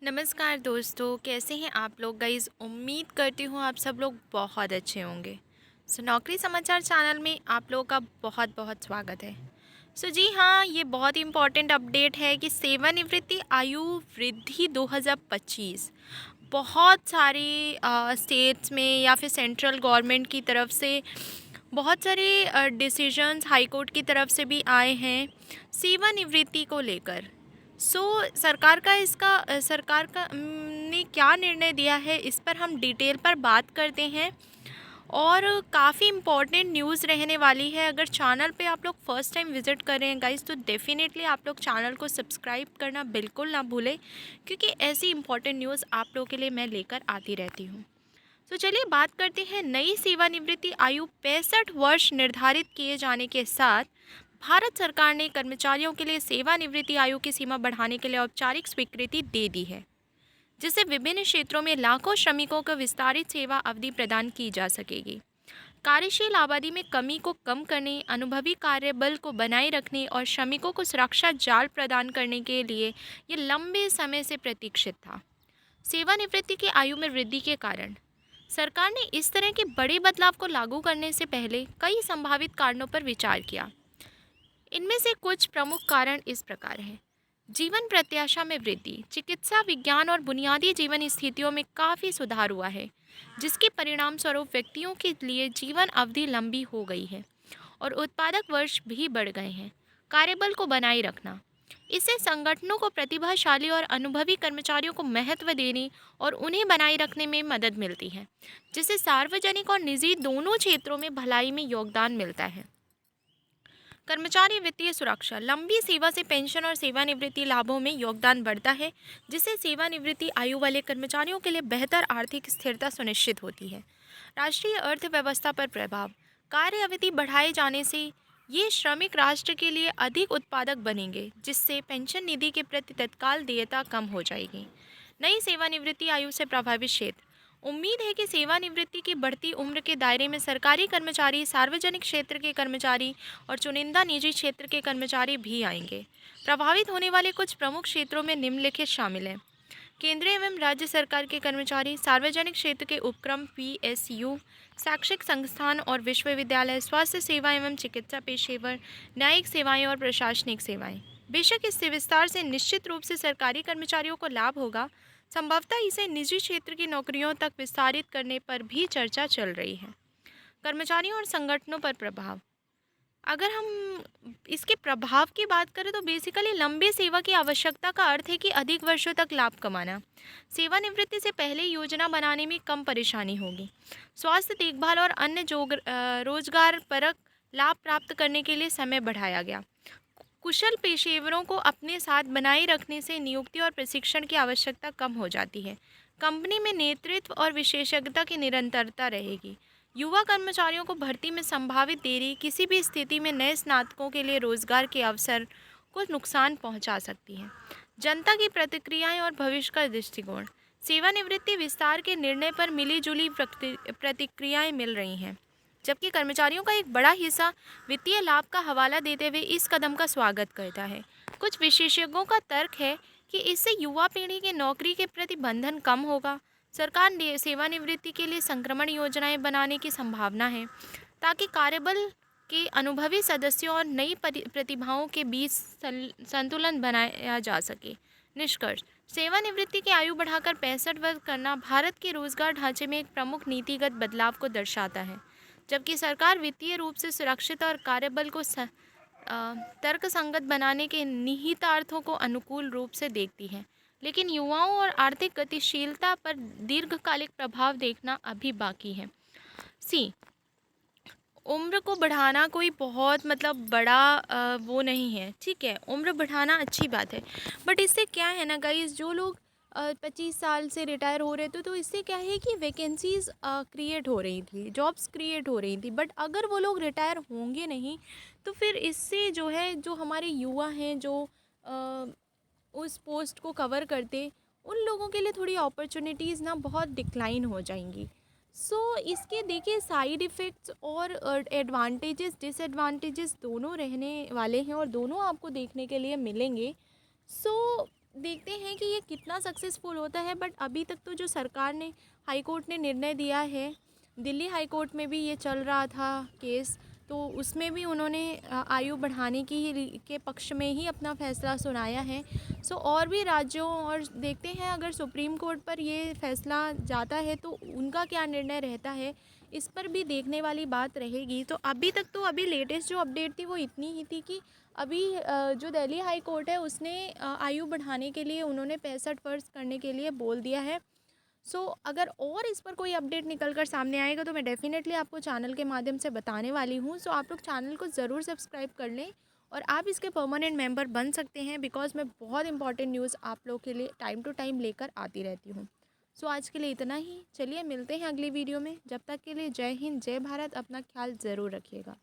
नमस्कार दोस्तों, कैसे हैं आप लोग गाइज़। उम्मीद करती हूँ आप सब लोग बहुत अच्छे होंगे। नौकरी समाचार चैनल में आप लोगों का बहुत बहुत स्वागत है। जी हाँ, ये बहुत इम्पॉर्टेंट अपडेट है कि सेवानिवृत्ति आयु वृद्धि 2025 बहुत सारे स्टेट्स में या फिर सेंट्रल गवर्नमेंट की तरफ से बहुत सारे डिसीजंस हाई कोर्ट की तरफ से भी आए हैं सेवानिवृत्ति को लेकर। सरकार का ने क्या निर्णय दिया है, इस पर हम डिटेल पर बात करते हैं और काफ़ी इम्पॉर्टेंट न्यूज़ रहने वाली है। अगर चैनल पे आप लोग फर्स्ट टाइम विज़िट कर रहे हैं गाइस, तो डेफ़िनेटली आप लोग चैनल को सब्सक्राइब करना बिल्कुल ना भूलें, क्योंकि ऐसी इम्पॉर्टेंट न्यूज़ आप लोगों के लिए मैं लेकर आती रहती हूँ। चलिए बात करते हैं। नई सेवानिवृत्ति आयु 65 वर्ष निर्धारित किए जाने के साथ भारत सरकार ने कर्मचारियों के लिए सेवानिवृत्ति आयु की सीमा बढ़ाने के लिए औपचारिक स्वीकृति दे दी है, जिससे विभिन्न क्षेत्रों में लाखों श्रमिकों को विस्तारित सेवा अवधि प्रदान की जा सकेगी। कार्यशील आबादी में कमी को कम करने, अनुभवी कार्यबल को बनाए रखने और श्रमिकों को सुरक्षा जाल प्रदान करने के लिए ये लंबे समय से प्रतीक्षित था। सेवानिवृत्ति की आयु में वृद्धि के कारण सरकार ने इस तरह के बड़े बदलाव को लागू करने से पहले कई संभावित कारणों पर विचार किया। इनमें से कुछ प्रमुख कारण इस प्रकार हैं। जीवन प्रत्याशा में वृद्धि। चिकित्सा विज्ञान और बुनियादी जीवन स्थितियों में काफ़ी सुधार हुआ है, जिसके परिणाम स्वरूप व्यक्तियों के लिए जीवन अवधि लंबी हो गई है और उत्पादक वर्ष भी बढ़ गए हैं। कार्यबल को बनाए रखना। इससे संगठनों को प्रतिभाशाली और अनुभवी कर्मचारियों को महत्व देने और उन्हें बनाए रखने में मदद मिलती है, जिससे सार्वजनिक और निजी दोनों क्षेत्रों में भलाई में योगदान मिलता है। कर्मचारी वित्तीय सुरक्षा। लंबी सेवा से पेंशन और सेवानिवृत्ति लाभों में योगदान बढ़ता है, जिससे सेवानिवृत्ति आयु वाले कर्मचारियों के लिए बेहतर आर्थिक स्थिरता सुनिश्चित होती है। राष्ट्रीय अर्थव्यवस्था पर प्रभाव। कार्य अवधि बढ़ाए जाने से ये श्रमिक राष्ट्र के लिए अधिक उत्पादक बनेंगे, जिससे पेंशन निधि के प्रति तत्काल देयता कम हो जाएगी। नई सेवानिवृत्ति आयु से प्रभावित क्षेत्र। उम्मीद है कि सेवानिवृत्ति की बढ़ती उम्र के दायरे में सरकारी कर्मचारी, सार्वजनिक क्षेत्र के कर्मचारी और चुनिंदा निजी क्षेत्र के कर्मचारी भी आएंगे। प्रभावित होने वाले कुछ प्रमुख क्षेत्रों में निम्नलिखित शामिल हैं। केंद्रीय एवं राज्य सरकार के कर्मचारी, सार्वजनिक क्षेत्र के उपक्रम पीएसयू, शैक्षिक संस्थान और विश्वविद्यालय, स्वास्थ्य सेवा एवं चिकित्सा पेशेवर, न्यायिक सेवाएं और प्रशासनिक सेवाएं। बेशक इस विस्तार से निश्चित रूप से सरकारी कर्मचारियों को लाभ होगा, संभवतः इसे निजी क्षेत्र की नौकरियों तक विस्तारित करने पर भी चर्चा चल रही है। कर्मचारियों और संगठनों पर प्रभाव। अगर हम इसके प्रभाव की बात करें तो बेसिकली लंबी सेवा की आवश्यकता का अर्थ है कि अधिक वर्षों तक लाभ कमाना। सेवानिवृत्ति से पहले योजना बनाने में कम परेशानी होगी। स्वास्थ्य देखभाल और अन्य रोजगार परक लाभ प्राप्त करने के लिए समय बढ़ाया गया। कुशल पेशेवरों को अपने साथ बनाए रखने से नियुक्ति और प्रशिक्षण की आवश्यकता कम हो जाती है। कंपनी में नेतृत्व और विशेषज्ञता की निरंतरता रहेगी। युवा कर्मचारियों को भर्ती में संभावित देरी किसी भी स्थिति में नए स्नातकों के लिए रोजगार के अवसर को नुकसान पहुंचा सकती है। जनता की प्रतिक्रियाएं और भविष्य का दृष्टिकोण। सेवानिवृत्ति विस्तार के निर्णय पर मिलीजुली प्रतिक्रियाएं मिल रही हैं, जबकि कर्मचारियों का एक बड़ा हिस्सा वित्तीय लाभ का हवाला देते हुए इस कदम का स्वागत करता है। कुछ विशेषज्ञों का तर्क है कि इससे युवा पीढ़ी के नौकरी के प्रति बंधन कम होगा। सरकार ने सेवानिवृत्ति के लिए संक्रमण योजनाएं बनाने की संभावना है, ताकि कार्यबल के अनुभवी सदस्यों और नई प्रतिभाओं के बीच संतुलन बनाया जा सके। निष्कर्ष। सेवानिवृत्ति की आयु बढ़ाकर 65 वर्ष करना भारत के रोजगार ढांचे में एक प्रमुख नीतिगत बदलाव को दर्शाता है। जबकि सरकार वित्तीय रूप से सुरक्षित और कार्यबल को तर्कसंगत बनाने के निहितार्थों को अनुकूल रूप से देखती है, लेकिन युवाओं और आर्थिक गतिशीलता पर दीर्घकालिक प्रभाव देखना अभी बाकी है। सी उम्र को बढ़ाना कोई बहुत बड़ा वो नहीं है, ठीक है, उम्र बढ़ाना अच्छी बात है, बट इससे क्या है ना गाइस, जो लोग 25 साल से रिटायर हो रहे थे तो इससे क्या है कि वैकेंसीज क्रिएट हो रही थी, जॉब्स क्रिएट हो रही थी, बट अगर वो लोग रिटायर होंगे नहीं तो फिर इससे जो है, जो हमारे युवा हैं जो उस पोस्ट को कवर करते, उन लोगों के लिए थोड़ी अपॉर्चुनिटीज़ ना बहुत डिक्लाइन हो जाएंगी। इसके देखिए साइड इफ़ेक्ट्स और एडवांटेजेस डिसएडवांटेजेस दोनों रहने वाले हैं और दोनों आपको देखने के लिए मिलेंगे। देखते हैं कि ये कितना सक्सेसफुल होता है। बट अभी तक तो जो सरकार ने, हाई कोर्ट ने निर्णय दिया है, दिल्ली हाई कोर्ट में भी ये चल रहा था केस, तो उसमें भी उन्होंने आयु बढ़ाने के पक्ष में ही अपना फ़ैसला सुनाया है। सो और भी राज्यों, और देखते हैं अगर सुप्रीम कोर्ट पर ये फ़ैसला जाता है तो उनका क्या निर्णय रहता है, इस पर भी देखने वाली बात रहेगी। तो अभी तक तो अभी लेटेस्ट जो अपडेट थी वो इतनी ही थी कि अभी जो दिल्ली हाई कोर्ट है उसने आयु बढ़ाने के लिए उन्होंने 65 वर्ष करने के लिए बोल दिया है। सो अगर और इस पर कोई अपडेट निकल कर सामने आएगा तो मैं डेफ़िनेटली आपको चैनल के माध्यम से बताने वाली हूँ। सो आप लोग चैनल को ज़रूर सब्सक्राइब कर लें और आप इसके परमानेंट मेंबर बन सकते हैं, बिकॉज़ मैं बहुत इंपॉर्टेंट न्यूज़ आप लोग के लिए टाइम टू टाइम लेकर आती रहती हूँ। सो आज के लिए इतना ही। चलिए मिलते हैं अगली वीडियो में। जब तक के लिए जय हिंद, जय भारत। अपना ख्याल ज़रूर रखिएगा।